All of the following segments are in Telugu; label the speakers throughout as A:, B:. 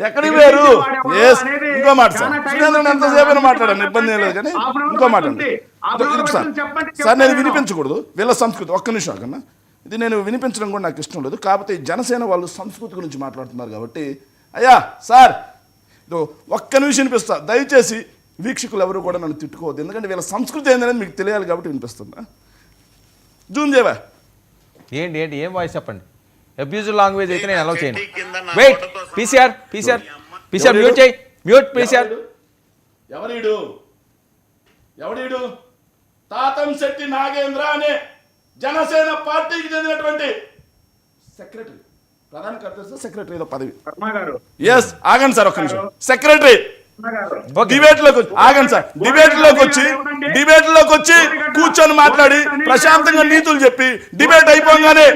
A: ఎక్కడికి వేరు? ఇంకో మాట సార్, సురేంద్రన్ ఎంతసేపు మాట్లాడాను, ఇబ్బంది ఏం లేదు. కానీ ఇంకో మాట సార్, నేను వినిపించకూడదు వీళ్ళ సంస్కృతి. ఒక్క నిమిషం కన్నా, ఇది నేను వినిపించడం కూడా నాకు ఇష్టం లేదు. కాకపోతే జనసేన వాళ్ళు సంస్కృతి గురించి మాట్లాడుతున్నారు కాబట్టి, అయ్యా సార్ ఒక్క నిమిషం వినిపిస్తా. దయచేసి వీక్షకులు ఎవరు కూడా నన్ను తిట్టుకోవద్దు, ఎందుకంటే వీళ్ళ సంస్కృతి ఏంటనేది మీకు తెలియాలి కాబట్టి వినిపిస్తున్నా. జూమ్ చేయవా?
B: ఏంటి ఏంటి ఏం వాయిస్ చెప్పండి. అబ్యూజివ్ లాంగ్వేజ్ అయితే నేను అలౌ చేయను. వెయిట్, పీసీఆర్ మ్యూట్ చేయి, మ్యూట్ పీసీఆర్.
A: ఎవడీడు? తాతంశెట్టి నాగేంద్ర అనే జనసేన పార్టీకి చెందినటువంటి సెక్రటరీ, ప్రధాన కార్యదర్శి, సెక్రటరీ ఏదో పదవి. ఎస్, ఆగండి సార్ ఒక్క నిమిషం. సెక్రటరీ డిబేట్ లోకి ఆగండి సార్, డిబేట్ లోకి వచ్చి కూర్చొని మాట్లాడి ప్రశాంతంగా నీతులు చెప్పి డిబేట్ అయిపోగానే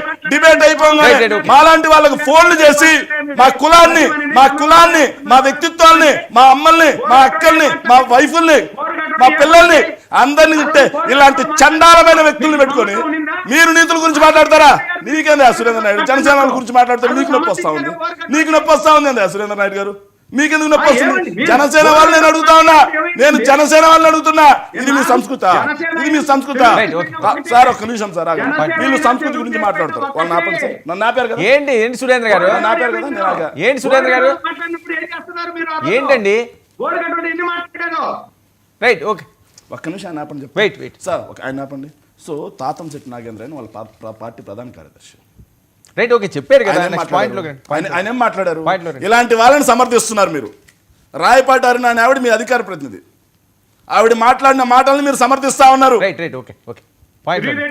A: మాలాంటి వాళ్ళకు ఫోన్లు చేసి మా కులాన్ని మా వ్యక్తిత్వాల్ని, మా అమ్మల్ని, మా అక్కల్ని, మా వైఫుల్ని, మా పిల్లల్ని అందరినీ తిట్టే ఇలాంటి చండాలమైన వ్యక్తుల్ని పెట్టుకొని మీరు నీతుల గురించి మాట్లాడతారా? నీకేందా సురేంద్ర నాయుడు? జనసేన గురించి మాట్లాడితే నీకు నొప్పి వస్తా ఉంది. సురేంద్ర నాయుడు గారు మీకెందుకు నొప్పి వస్తుంది? జనసేన వాళ్ళని నేను అడుగుతా ఉన్నా, జనసేన వాళ్ళని అడుగుతున్నా, ఇది మీ సంస్కృత? సార్ ఒక్క నిమిషం సార్, వీళ్ళు సంస్కృతి గురించి మాట్లాడతారు. వాళ్ళని ఆపండి సార్. నన్ను ఆపారు కదా.
B: ఏంటి సురేంద్ర గారు?
A: ఆపారు కదా, నేను ఆగా.
B: ఏంటి సురేంద్ర గారు? ఏంటండి? రైట్, ఓకే,
A: ఒక్క నిమిషం ఆయన ఆపండి చెప్పి.
B: వెయిట్
A: సార్ ఆయన ఆపండి. సో తాతంశెట్టి నాగేంద్ర అని వాళ్ళ పార్టీ ప్రధాన కార్యదర్శి.
B: రైట్, ఓకే, చెప్పారు కదా.
A: ఆయన ఏం మాట్లాడారు? ఇలాంటి వాళ్ళని సమర్థిస్తున్నారు మీరు. రాయపాటి అరుణ అనే ఆవిడ మీ అధికార ప్రతినిధి, ఆవిడ మాట్లాడిన మాటల్ని మీరు సమర్థిస్తా ఉన్నారు.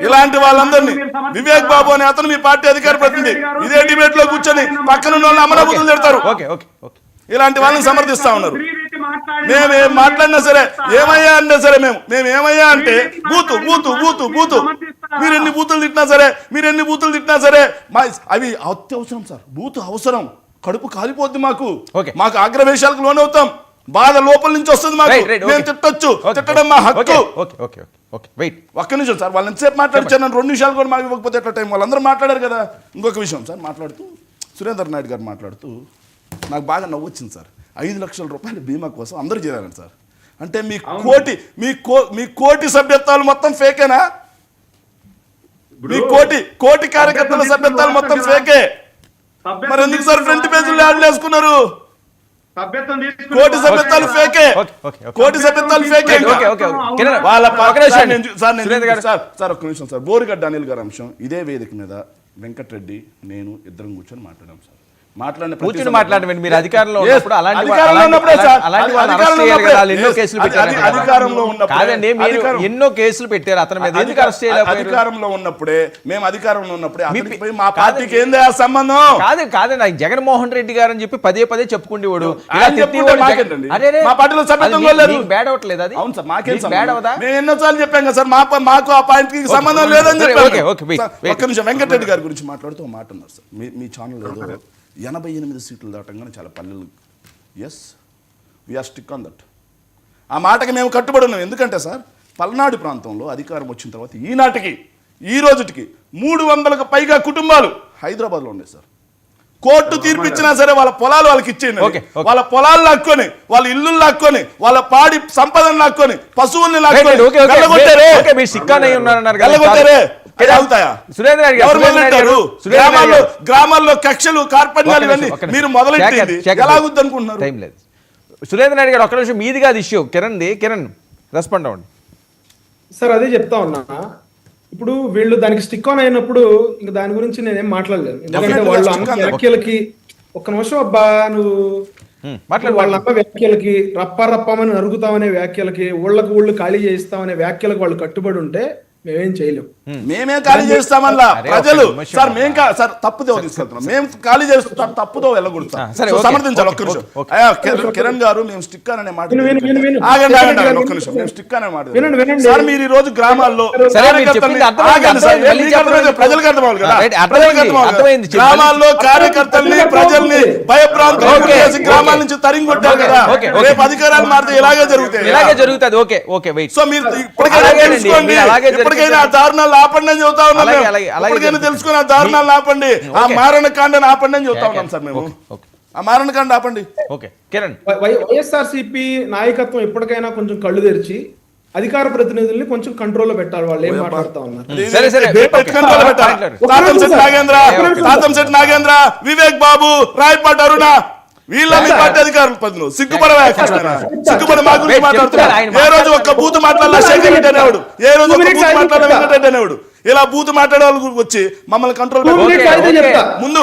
A: ఇలాంటి వాళ్ళందరినీ, వివేక్ బాబు అనే అతను మీ పార్టీ అధికార ప్రతినిధి, ఇదే డిబేట్ లో కూర్చొని పక్కన ఉన్న వాళ్ళని అమలబుద్ధులు తిడతారు. ఇలాంటి వాళ్ళని సమర్థిస్తా ఉన్నారు. మేమేం మాట్లాడినా సరే, ఏమయ్యా అంటే సరే, మేము ఏమయ్యా అంటే బూతు బూతు బూతు బూతు మీరు ఎన్ని బూతులు తిట్టినా సరే అవి అత్యవసరం సార్. బూతు అవసరం, కడుపు కాలిపోద్ది మాకు ఆగ్రవేశాలకు లోనవుతాం, బాధ లోపల నుంచి వస్తుంది మాకు. మేము తిట్టొచ్చు, తిట్టడం మా హక్కు. ఒక్క నిమిషం సార్, వాళ్ళు ఎంతసేపు మాట్లాడిచ్చారు? నన్ను 2 నిమిషాలు కూడా మాకు ఇవ్వకపోతే ఎట్లా టైం? వాళ్ళందరూ మాట్లాడారు కదా. ఇంకొక విషయం సార్, మాట్లాడుతూ సురేంద్ర నాయుడు గారు మాట్లాడుతూ నాకు బాగా నవ్వొచ్చింది సార్. 5 లక్షల రూపాయల బీమా కోసం అందరూ చేరారండి సార్. అంటే మీ కోటి సభ్యత్వాలు మొత్తం ఫేకేనా? మీ కోటి కార్యకర్తల సభ్యత్వాలు మొత్తం ఫేకే. మరి ఎందుకు సార్ ఫ్రంట్ పేజీలో యాడ్లు వేసుకున్నారు? కోటి సభ్యత్వాలు ఫేకే. సార్ ఒక్క నిమిషం సార్, బోరుగడ్డ అనిల్ గారి అంశం ఇదే వేదిక మీద వెంకటరెడ్డి నేను ఇద్దరం కూర్చొని మాట్లాడాం సార్.
B: మాట్లాడండి. మీరు అధికారంలో ఉన్నప్పుడు ఎన్నో కేసులు పెట్టారు అతని మీద.
A: అధికారంలో ఉన్నప్పుడే మా పార్టీకి ఏంది సంబంధం?
B: కాదు నాకు జగన్మోహన్ రెడ్డి గారు అని చెప్పి పదే చెప్పుకుంటేవాడు.
A: మా పార్టీలో సభ్యత్వం లేదు.
B: బ్యాడ్ అవట్లేదు అది.
A: అవును సార్, మాకేం బ్యాడ్ అవదా? మేము ఎన్నోసార్లు చెప్పాం కదా సార్, మాకు ఆ పార్టీకి సంబంధం లేదని చెప్పాను. ఒక్క నిమిషం, వెంకటరెడ్డి గారి గురించి మాట్లాడుతూ మాట ఉన్నారు సార్. మీ ఛానల్ ఏదో 88 సీట్లు దాటంగానే చాలా పల్లెలు. Yes, we are stick on that. ఆ మాటకి మేము కట్టుబడి ఉన్నాం. ఎందుకంటే సార్, పల్నాడు ప్రాంతంలో అధికారం వచ్చిన తర్వాత ఈ రోజుకి 300కు పైగా కుటుంబాలు హైదరాబాద్లో ఉన్నాయి సార్. కోర్టు తీర్పు ఇచ్చినా సరే వాళ్ళ పొలాలు వాళ్ళకి ఇచ్చేయండి. వాళ్ళ పొలాలు లాక్కొని, వాళ్ళ ఇల్లు లాక్కొని, వాళ్ళ పాడి సంపదను లాక్కొని, పశువుల్ని లాక్కొని గ్రామాల్లో కక్షలు, కార్పణ్యాలు ఇవన్నీ మీరు మొదలెట్టింది ఎలాగుద్ది అనుకుంటున్నారు?
B: సురేంద్ర నాయుడు గారు ఒక్క నిమిషం, మీది కాదు ఇష్యూ, కిరణ్ రెస్పాండ్ అవ్వండి
C: సార్. అదే చెప్తా ఉన్నా, ఇప్పుడు వీళ్ళు దానికి స్టిక్ ఆన్ అయినప్పుడు ఇంకా దాని గురించి నేనేం మాట్లాడలేదు. ఎందుకంటే వాళ్ళు అన్న వ్యాఖ్యలకి, ఒక్క నిమిషం అబ్బా, నువ్వు వాళ్ళ అన్న వ్యాఖ్యలకి, రప్పమని నరుగుతామనే వ్యాఖ్యలకి, ఊళ్ళు ఖాళీ చేయిస్తామనే వ్యాఖ్యలకు వాళ్ళు కట్టుబడి ఉంటే మేమేం చేయలేము.
A: మేమే ఖాళీ చేస్తామల్లా ప్రజలు సార్. మేము సార్ తప్పుదో తీసుకెళ్తున్నాం, మేము ఖాళీ చేస్తాం, తప్పుదో వెళ్ళకూడదు. సమర్థించాలి. ఒక్క నిమిషం కిరణ్ గారు, మేము స్టిక్ అనే మాట ఒక్క నిమిషం, మేము స్టిక్ అనే మాట సార్. మీరు ఈ రోజు గ్రామాల్లో ప్రజలకు అర్థమవుతుంది కదా, గ్రామాల్లో కార్యకర్తల్ని, ప్రజల్ని భయభ్రాంతులు చేసి గ్రామాల నుంచి తరిగి కొట్టారు కదా. రేపు అధికారాలు మారితే ఇలాగే జరుగుతుంది.
B: ఓకే,
A: సో మీరు ఇప్పటికైనా ఇప్పటికైనా ఆ దారుణాలు ఆపండి అని చెబుతా ఉన్నాం
B: అలాగే,
A: మేము.
B: అలాగే, అలాగే
A: ఇప్పటికైనా
B: చెప్తాను.
A: తెలుసుకుని ఆ దారుణాలు ఆపండి, ఆ
B: ఓకే.
A: మారణకాండను ఆపండి అని చెబుతా ఉన్నాం సార్ మేము.
B: Okay, okay.
A: ఆ మారణకాండ ఆపండి.
B: ఓకే కిరణ్
C: వైఎస్ఆర్సీపీ నాయకత్వం ఎప్పటికైనా కొంచెం కళ్ళు తెరిచి అధికార ప్రతినిధుల్ని కొంచెం కంట్రోల్లో పెట్టాలి. వాళ్ళు ఏం మాట్లాడుతా ఉన్నారు.
B: సరే, సరే.
A: కంట్రోల్ పెట్టాలి. తాతంశెట్టి నాగేంద్ర, వివేక్ బాబు, రాయపాటి అరుణ, వీళ్ళ మీ పార్టీ అధికారులు ప్రతినిధులు సిగ్గుపడవా? సిగ్గుపడి మా గురించి మాట్లాడుతున్నారు. ఏ రోజు ఒక్క బూత్ మాట్లాడాల శేఖర్ రెడ్డి అనేవాడు, ఏ రోజు ఒక్క బూత్ మాట్లాడాల వెంకటరెడ్డి అనేవాడు. ఇలా బూత్ మాట్లాడే వాళ్ళు వచ్చి మమ్మల్ని కంట్రోల్
C: చెప్తా.
A: ముందు